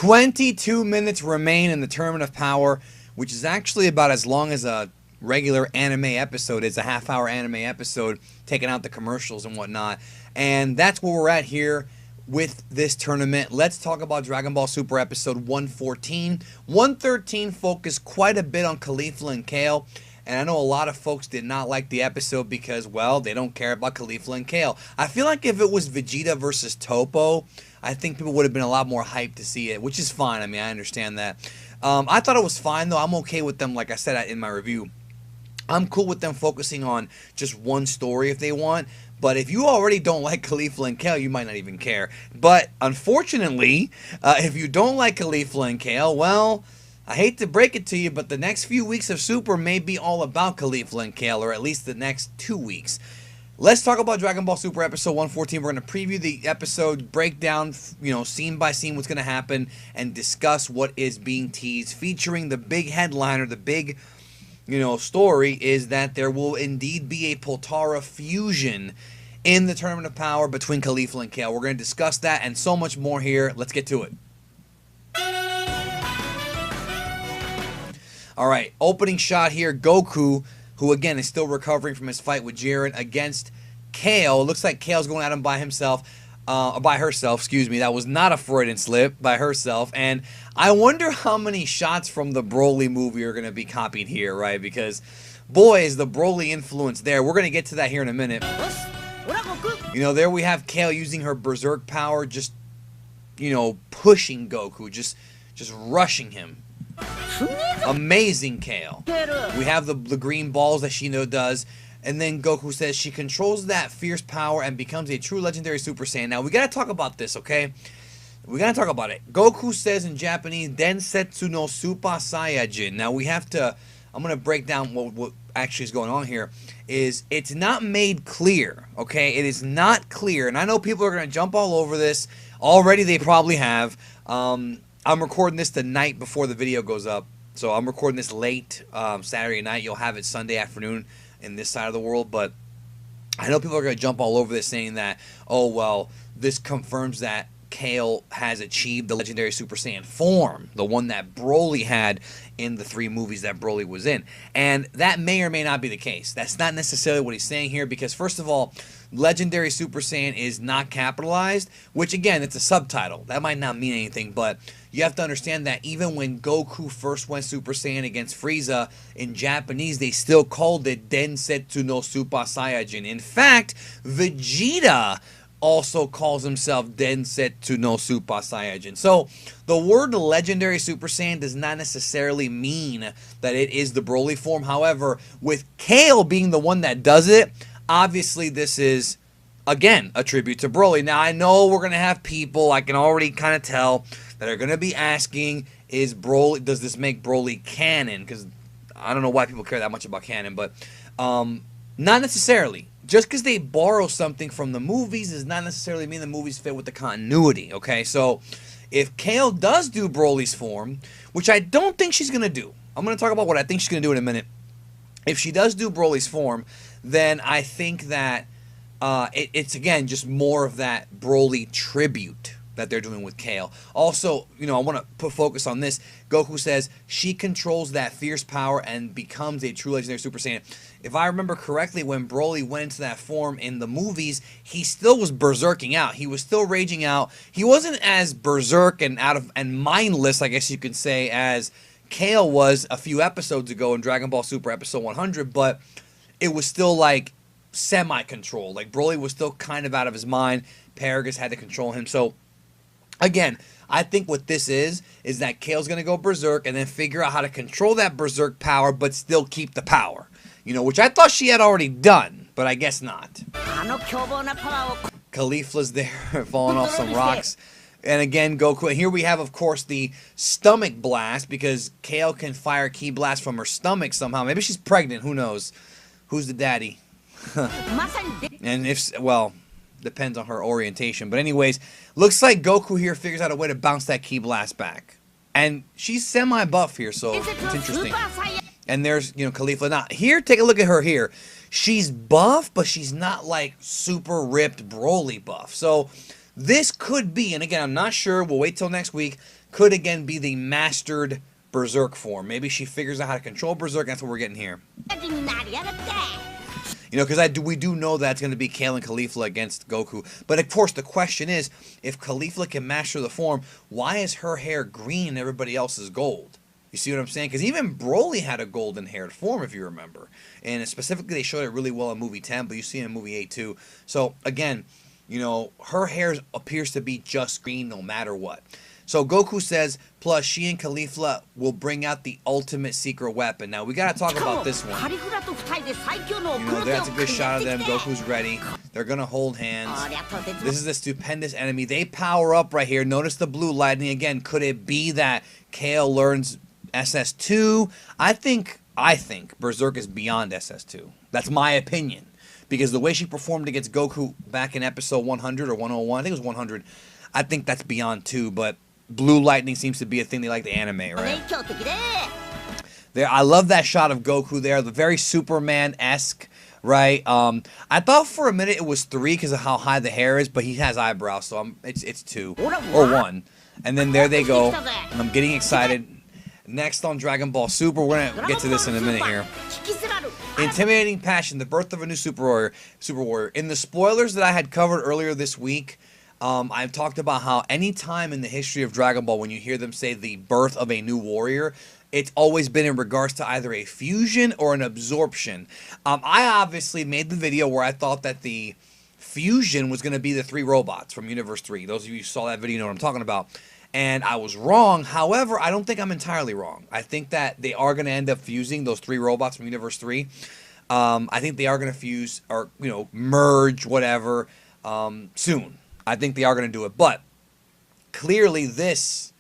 22 minutes remain in the Tournament of Power, which is actually about as long as a regular anime episode is, a half-hour anime episode, taking out the commercials and whatnot. And that's where we're at here with this tournament. Let's talk about Dragon Ball Super episode 114. 113 focused quite a bit on Caulifla and Kale. And I know a lot of folks did not like the episode because, well, they don't care about Caulifla and Kale. I feel like if it was Vegeta versus Toppo, I think people would have been a lot more hyped to see it, which is fine. I mean, I understand that. I thought it was fine, though. I'm okay with them, like I said in my review. I'm cool with them focusing on just one story if they want. But if you already don't like Caulifla and Kale, you might not even care. But unfortunately, if you don't like Caulifla and Kale, well, I hate to break it to you, but the next few weeks of Super may be all about Caulifla and Kale, or at least the next 2 weeks. Let's talk about Dragon Ball Super episode 114. We're going to preview the episode, break down, scene by scene what's going to happen, and discuss what is being teased, featuring the big headliner, the big, story is that there will indeed be a Potara fusion in the Tournament of Power between Caulifla and Kale. We're going to discuss that and so much more here. Let's get to it. All right, opening shot here, Goku, who again is still recovering from his fight with Jiren against Kale. Looks like Kale's going at him by herself, excuse me. That was not a Freudian slip, by herself. And I wonder how many shots from the Broly movie are going to be copied here, right? Because, boy, is the Broly influence there. We're going to get to that here in a minute. There we have Kale using her Berserk power, just, pushing Goku, just rushing him. Amazing Kale. We have the green balls that she does. And then Goku says she controls that fierce power and becomes a true legendary Super Saiyan. Now, we got to talk about this, okay? We got to talk about it. Goku says in Japanese, Densetsu no Super Saiyajin. Now, we have to... I'm going to break down what actually is going on here. It's not made clear, okay? It is not clear. And I know people are going to jump all over this. Already they probably have. I'm recording this the night before the video goes up. So I'm recording this late Saturday night. You'll have it Sunday afternoon in this side of the world. But I know people are going to jump all over this saying that, oh, well, this confirms that Kale has achieved the legendary Super Saiyan form, the one that Broly had in the 3 movies that Broly was in. And that may or may not be the case. That's not necessarily what he's saying here because, first of all, legendary Super Saiyan is not capitalized, which, again, it's a subtitle. That might not mean anything, but you have to understand that even when Goku first went Super Saiyan against Frieza, in Japanese, they still called it Densetsu no Super Saiyajin. In fact, Vegeta also calls himself Densetsu no Super Saiyajin. So, the word legendary Super Saiyan does not necessarily mean that it is the Broly form. However, with Kale being the one that does it, obviously this is, again, a tribute to Broly. Now, I know we're going to have people, I can already kind of tell, that are going to be asking, does this make Broly canon? Because I don't know why people care that much about canon, but not necessarily. Just because they borrow something from the movies does not necessarily mean the movies fit with the continuity, okay? So, if Kale does do Broly's form, which I don't think she's going to do. I'm going to talk about what I think she's going to do in a minute. If she does do Broly's form, then I think that it's, again, just more of that Broly tribute that they're doing with Kale. Also, I want to put focus on this. Goku says she controls that fierce power and becomes a true legendary Super Saiyan. If I remember correctly, when Broly went into that form in the movies, he still was berserking out. He was still raging out. He wasn't as berserk and mindless, I guess you could say, as Kale was a few episodes ago in Dragon Ball Super episode 100, but it was still like semi-controlled. Like Broly was still kind of out of his mind. Paragus had to control him. So again, I think what this is that Kale's going to go berserk and then figure out how to control that berserk power but still keep the power. Which I thought she had already done, but I guess not. Caulifla's there falling off some rocks. And again, Goku. And here we have, of course, the stomach blast because Kale can fire ki blast from her stomach somehow. Maybe she's pregnant. Who knows? Who's the daddy? And depends on her orientation. But anyways, looks like Goku here figures out a way to bounce that ki blast back. And she's semi-buff here, so it's interesting. And there's, Caulifla. Now, here, take a look at her here. She's buff, but she's not, like, super ripped Broly buff. So, This could be, and again, I'm not sure, we'll wait till next week, could again be the mastered Berserk form. Maybe she figures out how to control Berserk, that's what we're getting here. You know, because we do know that's going to be Kale and Caulifla against Goku. But of course, the question is, if Caulifla can master the form, why is her hair green and everybody else is gold? You see what I'm saying? Because even Broly had a golden haired form, if you remember. And specifically, they showed it really well in movie 10, but you see it in movie 8 too. So again, you know, her hair appears to be just green no matter what. So Goku says, plus she and Caulifla will bring out the ultimate secret weapon. Now, we got to talk about this one. You know, that's a good shot of them. Goku's ready. They're going to hold hands. This is a stupendous enemy. They power up right here. Notice the blue lightning again. Could it be that Kale learns SS2? I think Berserk is beyond SS2. That's my opinion. Because the way she performed against Goku back in episode 100 or 101, I think it was 100, I think that's beyond 2, but blue lightning seems to be a thing they like to animate, right? There, I love that shot of Goku there, the very Superman-esque, right? I thought for a minute it was 3 because of how high the hair is, but he has eyebrows, so it's 2 or 1. And then there they go. I'm getting excited. Next on Dragon Ball Super, we're gonna get to this in a minute here. Intimidating passion, the birth of a new Super Warrior. In the spoilers that I had covered earlier this week, I've talked about how any time in the history of Dragon Ball when you hear them say the birth of a new warrior, it's always been in regards to either a fusion or an absorption. I obviously made the video where I thought that the fusion was going to be the 3 robots from Universe 3. Those of you who saw that video know what I'm talking about. And I was wrong. However, I don't think I'm entirely wrong. I think that they are going to end up fusing those 3 robots from Universe 3. I think they are going to fuse or, you know, merge, whatever, soon. I think they are going to do it. But clearly this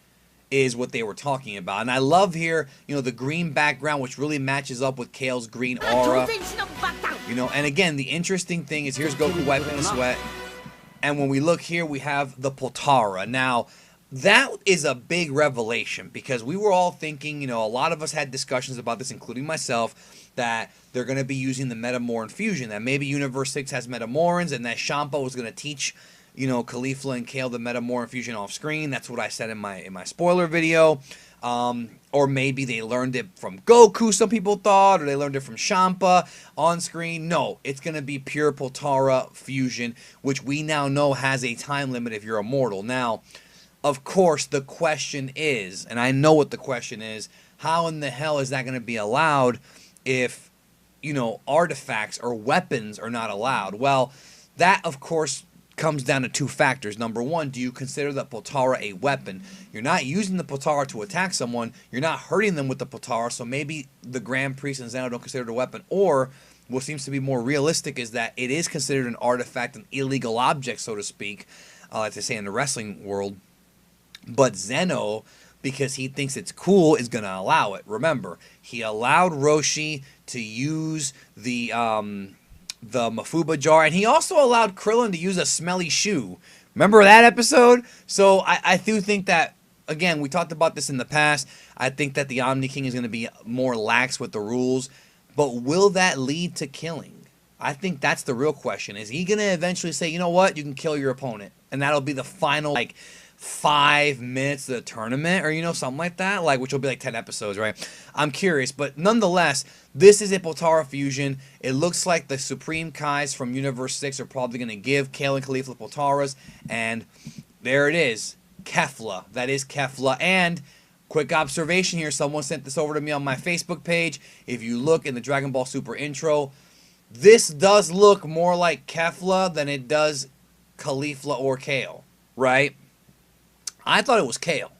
is what they were talking about. And I love here, you know, the green background, which really matches up with Kale's green aura. You know, and again, the interesting thing is here's Goku wiping the sweat. And when we look here, we have the Potara. Now, that is a big revelation because we were all thinking, you know, a lot of us had discussions about this, including myself, that they're going to be using the Metamoran fusion, that maybe Universe 6 has Metamorans and that Champa was going to teach, you know, Caulifla and Kale the Metamoran fusion off screen. That's what I said in my spoiler video. Or maybe they learned it from Goku, some people thought, or they learned it from Champa on screen. No, it's going to be pure Potara fusion, which we now know has a time limit if you're immortal. Now, of course, the question is, and I know what the question is, how in the hell is that going to be allowed if, you know, artifacts or weapons are not allowed? Well, that, of course, comes down to 2 factors. Number 1, do you consider the Potara a weapon? You're not using the Potara to attack someone. You're not hurting them with the Potara, so maybe the Grand Priest and Zeno don't consider it a weapon. Or what seems to be more realistic is that it is considered an artifact, an illegal object, so to speak, like they say in the wrestling world. But Zeno, because he thinks it's cool, is going to allow it. Remember, he allowed Roshi to use the Mafuba jar, and he also allowed Krillin to use a smelly shoe. Remember that episode? So I do think that, again, we talked about this in the past. I think that the Omni King is going to be more lax with the rules. But will that lead to killing? I think that's the real question. Is he going to eventually say, you know what, you can kill your opponent? And that'll be the final, like, 5 minutes of the tournament, or, you know, something like that, like, which will be like 10 episodes, right? I'm curious, but nonetheless, this is a Potara fusion. It looks like the Supreme Kais from Universe 6 are probably going to give Kale and Caulifla Potaras, and there it is, Kefla. That is Kefla. And quick observation here, someone sent this over to me on my Facebook page. If you look in the Dragon Ball Super intro, this does look more like Kefla than it does Caulifla or Kale, right? I thought it was Kale,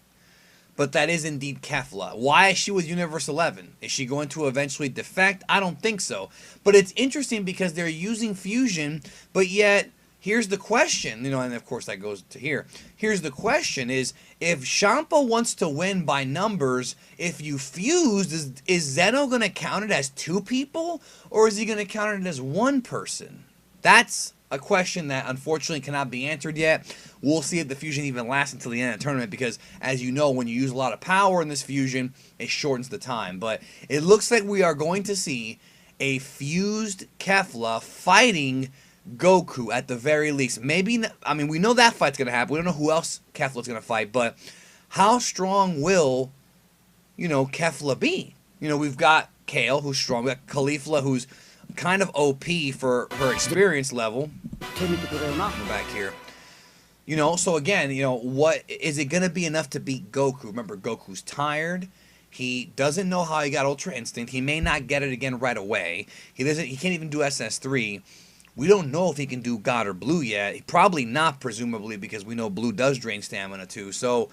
but that is indeed Kefla. Why is she with Universe 11? Is she going to eventually defect? I don't think so. But it's interesting because they're using fusion, but yet here's the question, you know, and of course that goes to here. Here's the question is, if Champa wants to win by numbers, if you fuse, is Zeno going to count it as 2 people, or is he going to count it as 1 person? That's a question that unfortunately cannot be answered yet. We'll see if the fusion even lasts until the end of the tournament because, as you know, when you use a lot of power in this fusion, it shortens the time. But it looks like we are going to see a fused Kefla fighting Goku at the very least. Maybe, I mean, we know that fight's going to happen. We don't know who else Kefla's going to fight, but how strong will, Kefla be? We've got Kale, who's strong. We've got Caulifla, who's kind of OP for her experience level. Back here. So again, what is it going to be enough to beat Goku? Remember, Goku's tired. He doesn't know how he got Ultra Instinct. He may not get it again right away. He can't even do SS3. We don't know if he can do God or Blue yet. Probably not, presumably, because we know Blue does drain stamina too. So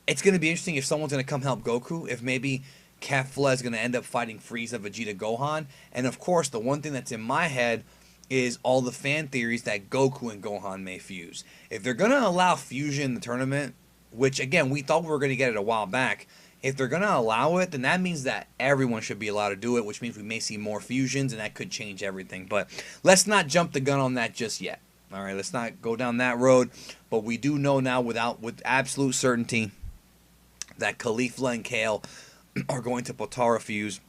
it's going to be interesting if someone's going to come help Goku. If maybe Caulifla is going to end up fighting Frieza, Vegeta, Gohan. And of course, the one thing that's in my head is all the fan theories that Goku and Gohan may fuse. If they're going to allow fusion in the tournament, which again, we thought we were going to get it a while back, if they're going to allow it, then that means that everyone should be allowed to do it, which means we may see more fusions, and that could change everything. But let's not jump the gun on that just yet. All right, let's not go down that road. But we do know now with absolute certainty that Caulifla and Kale are going to Potara fuse.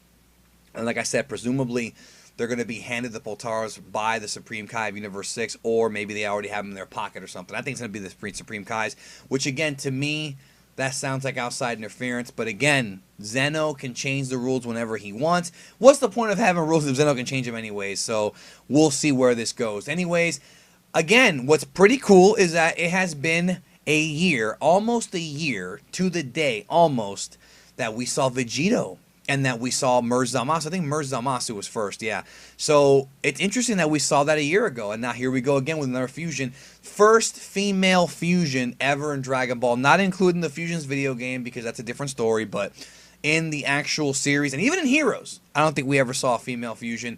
And like I said, presumably they're going to be handed the Potaras by the Supreme Kai of Universe 6, or maybe they already have them in their pocket or something. I think it's going to be the Supreme Kais, which again, to me, that sounds like outside interference. But again, Zeno can change the rules whenever he wants. What's the point of having rules if Zeno can change them anyways? So we'll see where this goes. Anyways, again, what's pretty cool is that it has been a year, almost a year to the day, almost, that we saw Vegito and that we saw Merz Zamasu. I think Merz Zamasu was first, yeah. So it's interesting that we saw that a year ago, and now here we go again with another fusion. First female fusion ever in Dragon Ball, not including the Fusions video game because that's a different story, but in the actual series and even in Heroes, I don't think we ever saw a female fusion.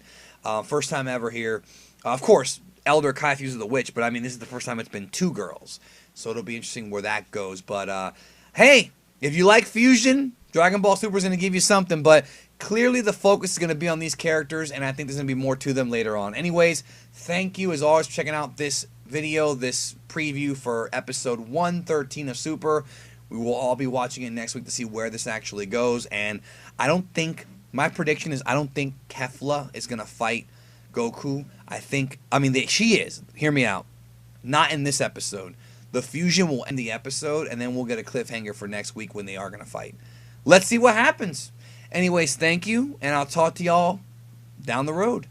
First time ever here. Of course, Elder Kai fuses the Witch, but I mean, this is the first time it's been two girls. So it'll be interesting where that goes. But hey, if you like fusion, Dragon Ball Super is going to give you something, but clearly the focus is going to be on these characters, and I think there's going to be more to them later on. Anyways, thank you as always for checking out this video, this preview for episode 113 of Super. We will all be watching it next week to see where this actually goes, and my prediction is I don't think Caulifla is going to fight Goku. She is. Hear me out. Not in this episode. The fusion will end the episode, and then we'll get a cliffhanger for next week when they are going to fight. Let's see what happens. Anyways, thank you, and I'll talk to y'all down the road.